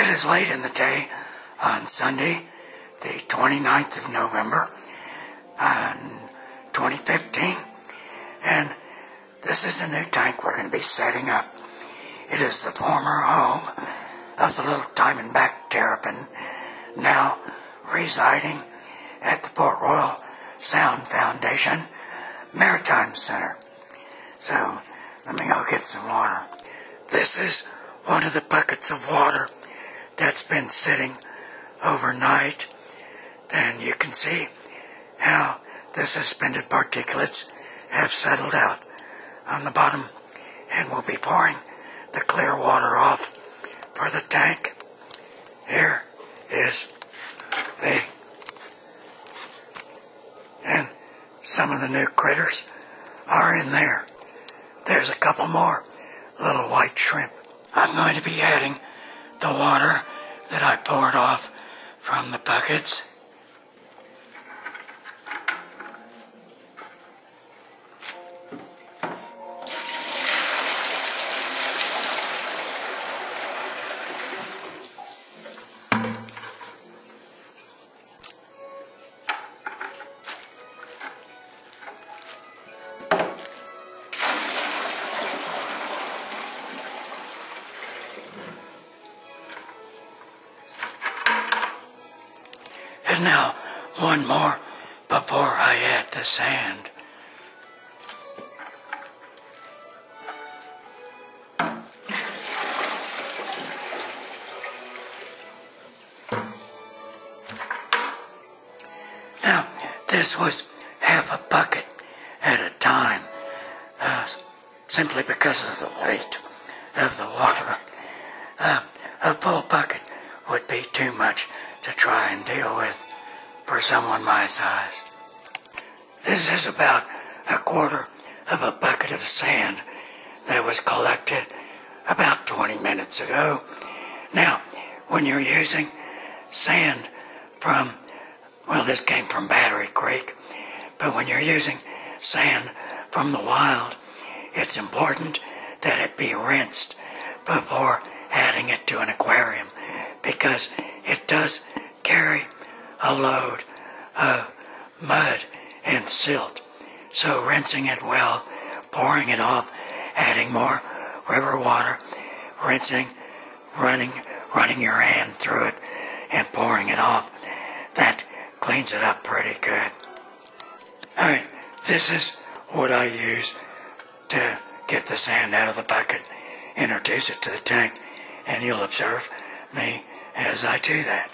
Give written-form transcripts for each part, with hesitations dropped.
It is late in the day on Sunday, the 29th of November, 2015, and this is a new tank we're going to be setting up. It is the former home of the little diamondback terrapin, now residing at the Port Royal Sound Foundation Maritime Center. So, let me go get some water. This is one of the buckets of water that's been sitting overnight. Then you can see how the suspended particulates have settled out on the bottom, and we'll be pouring the clear water off for the tank. Here is and some of the new critters are in there. There's a couple more little white shrimp. I'm going to be adding the water that I poured off from the buckets. And now, one more before I add the sand. Now, this was half a bucket at a time, simply because of the weight of the water. A full bucket would be too much to try and deal with for someone my size. This is about a quarter of a bucket of sand that was collected about 20 minutes ago. Now, when you're using sand from, well, this came from Battery Creek, but when you're using sand from the wild, it's important that it be rinsed before adding it to an aquarium, because it does carry a load of mud and silt. So rinsing it well, pouring it off, adding more river water, rinsing, running your hand through it, and pouring it off, that cleans it up pretty good. Alright, this is what I use to get the sand out of the bucket, introduce it to the tank, and you'll observe me as I do that.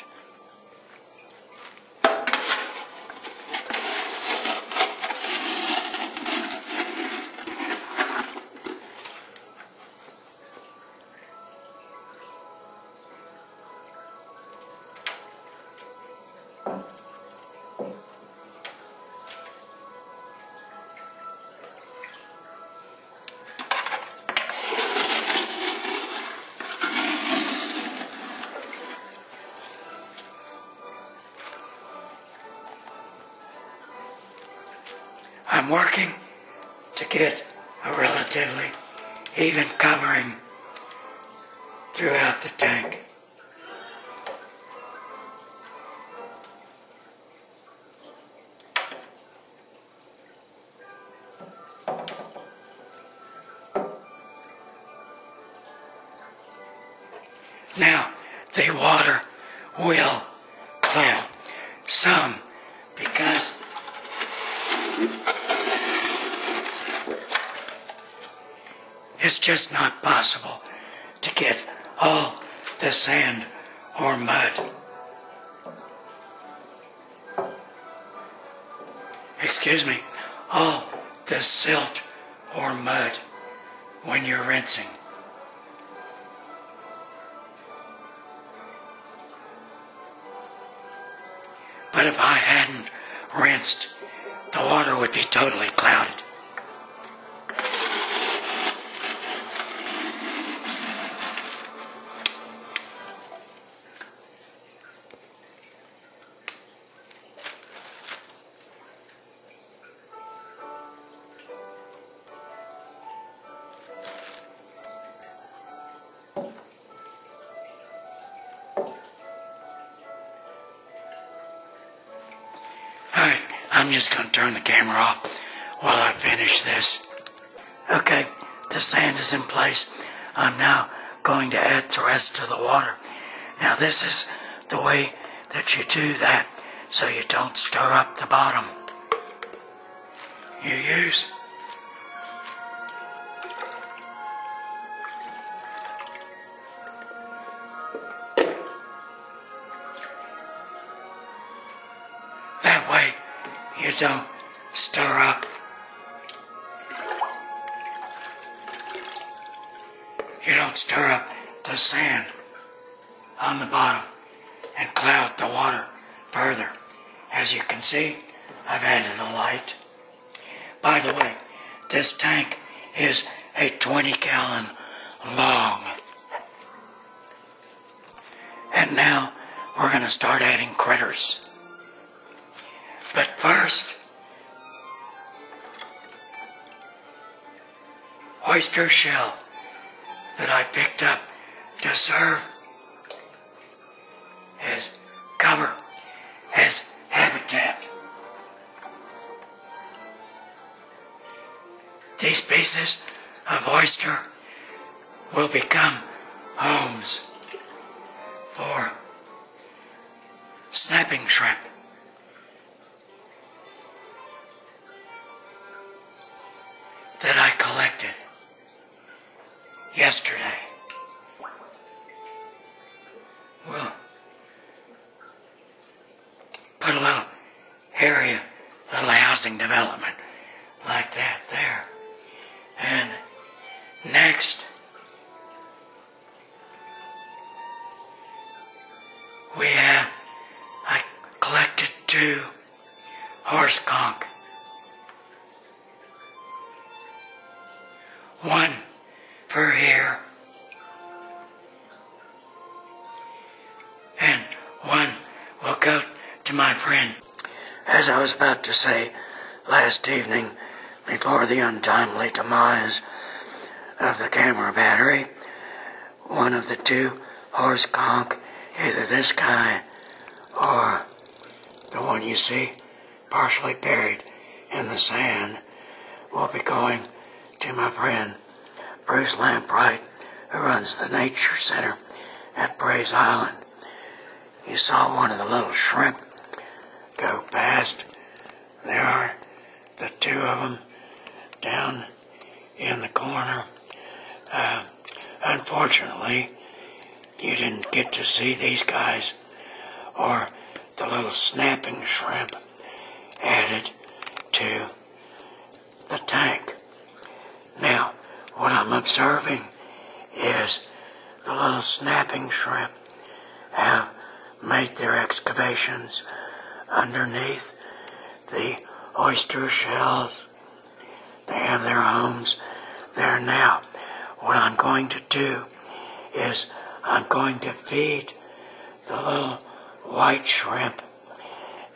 I'm working to get a relatively even covering throughout the tank. Now, the water will cloud some because it's just not possible to get all the sand or mud. Excuse me, all the silt or mud when you're rinsing. But if I hadn't rinsed, the water would be totally clouded. I'm just going to turn the camera off while I finish this. Okay, the sand is in place. I'm now going to add the rest of the water. Now this is the way that you do that so you don't stir up the bottom. You use that way you don't stir up. You don't stir up the sand on the bottom and cloud the water further. As you can see, I've added a light. By the way, this tank is a 20-gallon long. And now we're going to start adding critters. But first, oyster shell that I picked up to serve as cover, as habitat. These pieces of oyster will become homes for snapping shrimp. That I collected yesterday. We'll put a little area, little housing development like that there. And next, I collected 2 horse conch. One for here, and one will go to my friend. As I was about to say last evening, before the untimely demise of the camera battery, one of the 2 horse conch, either this guy or the one you see partially buried in the sand, will be going to my friend Bruce Lampright, who runs the Nature Center at Praise Island. You saw one of the little shrimp go past. There are the 2 of them down in the corner. Unfortunately, you didn't get to see these guys or the little snapping shrimp added to the tank. Now, what I'm observing is the little snapping shrimp have made their excavations underneath the oyster shells. They have their homes there now. What I'm going to do is I'm going to feed the little white shrimp,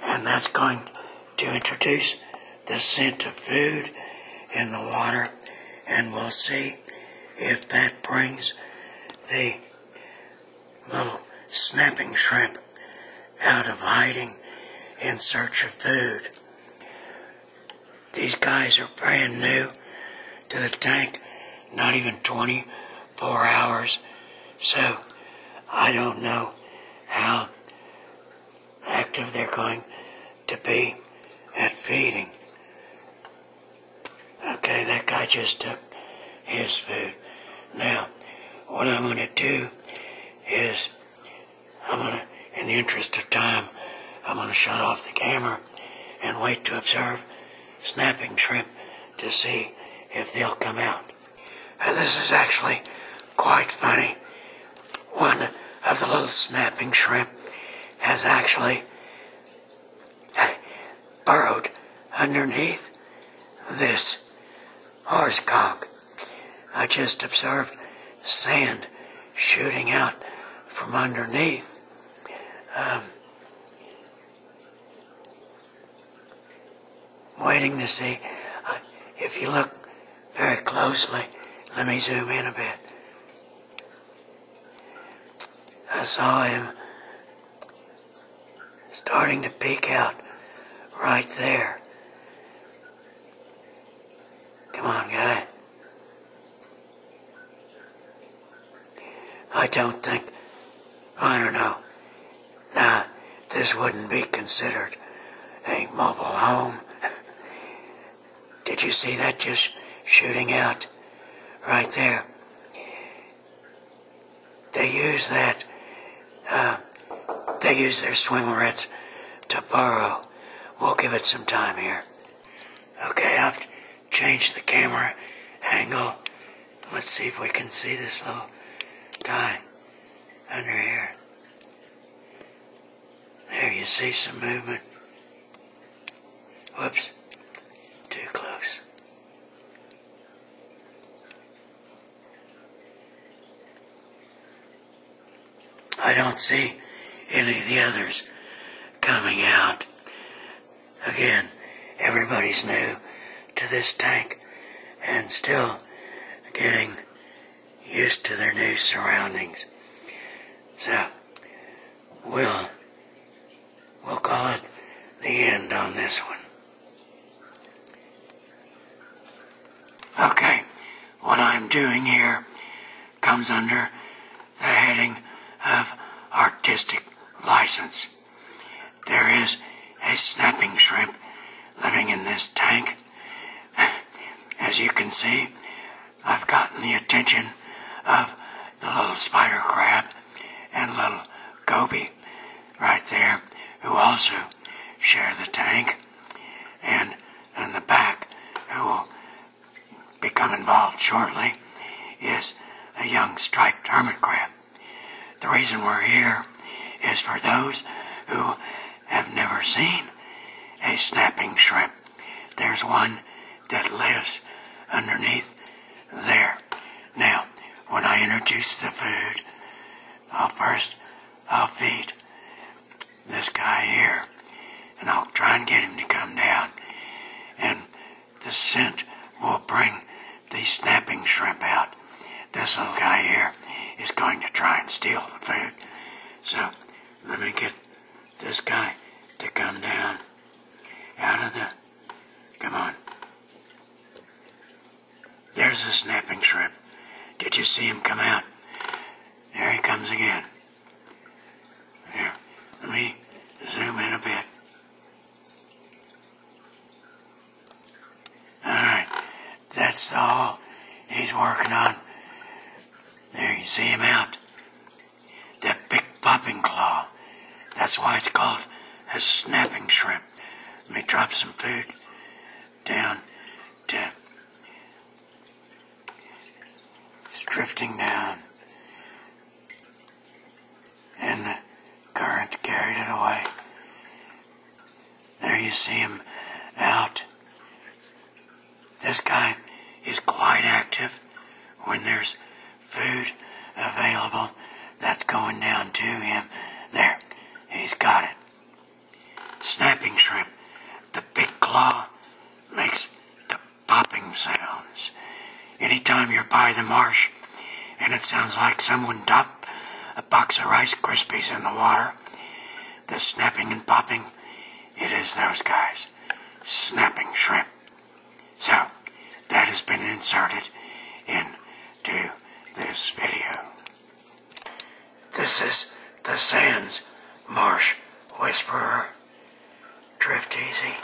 and that's going to introduce the scent of food in the water, and we'll see if that brings the little snapping shrimp out of hiding in search of food. These guys are brand new to the tank, not even 24 hours, so I don't know how active they're going to be at feeding. Okay, that guy just took his food. Now, what I'm going to do is, in the interest of time, I'm going to shut off the camera and wait to observe snapping shrimp to see if they'll come out. This is actually quite funny. One of the little snapping shrimp has actually burrowed underneath this horse conch. I just observed sand shooting out from underneath. Waiting to see. If you look very closely, let me zoom in a bit. I saw him starting to peek out right there. Come on, guy. I don't think, I don't know. Nah, this wouldn't be considered a mobile home. Did you see that just shooting out right there? They use that, they use their swimmerets to burrow. We'll give it some time here. Okay, I've changed the camera angle. Let's see if we can see this little guy under here. There, you see some movement. Whoops, too close. I don't see any of the others coming out. Again, everybody's new to this tank and still getting used to their new surroundings. So, we'll call it the end on this one. Okay, what I'm doing here comes under the heading of artistic license. There is a snapping shrimp living in this tank. As you can see, I've gotten the attention of the little spider crab and little goby right there, who also share the tank, and in the back, who will become involved shortly, is a young striped hermit crab. The reason we're here is for those who have never seen a snapping shrimp. There's one that lives underneath there. Now, when I introduce the food, I'll feed this guy here, and I'll try and get him to come down, and the scent will bring the snapping shrimp out. This little guy here is going to try and steal the food. So, let me get this guy to come down out of the, come on. There's the snapping shrimp. Did you see him come out? There he comes again. Here, let me zoom in a bit. Alright, that's all he's working on. There, you see him out. That big popping claw. That's why it's called a snapping shrimp. Let me drop some food down to, it's drifting down, and the current carried it away. There you see him out. This guy is quite active when there's food available. That's going down to him. There, he's got it. Snapping shrimp. The big claw makes the popping sounds. Anytime you're by the marsh and it sounds like someone dropped a box of Rice Krispies in the water, the snapping and popping, it is those guys. Snapping shrimp. So, that has been inserted into this video. This is the Sands Marsh Whisperer. Drift easy.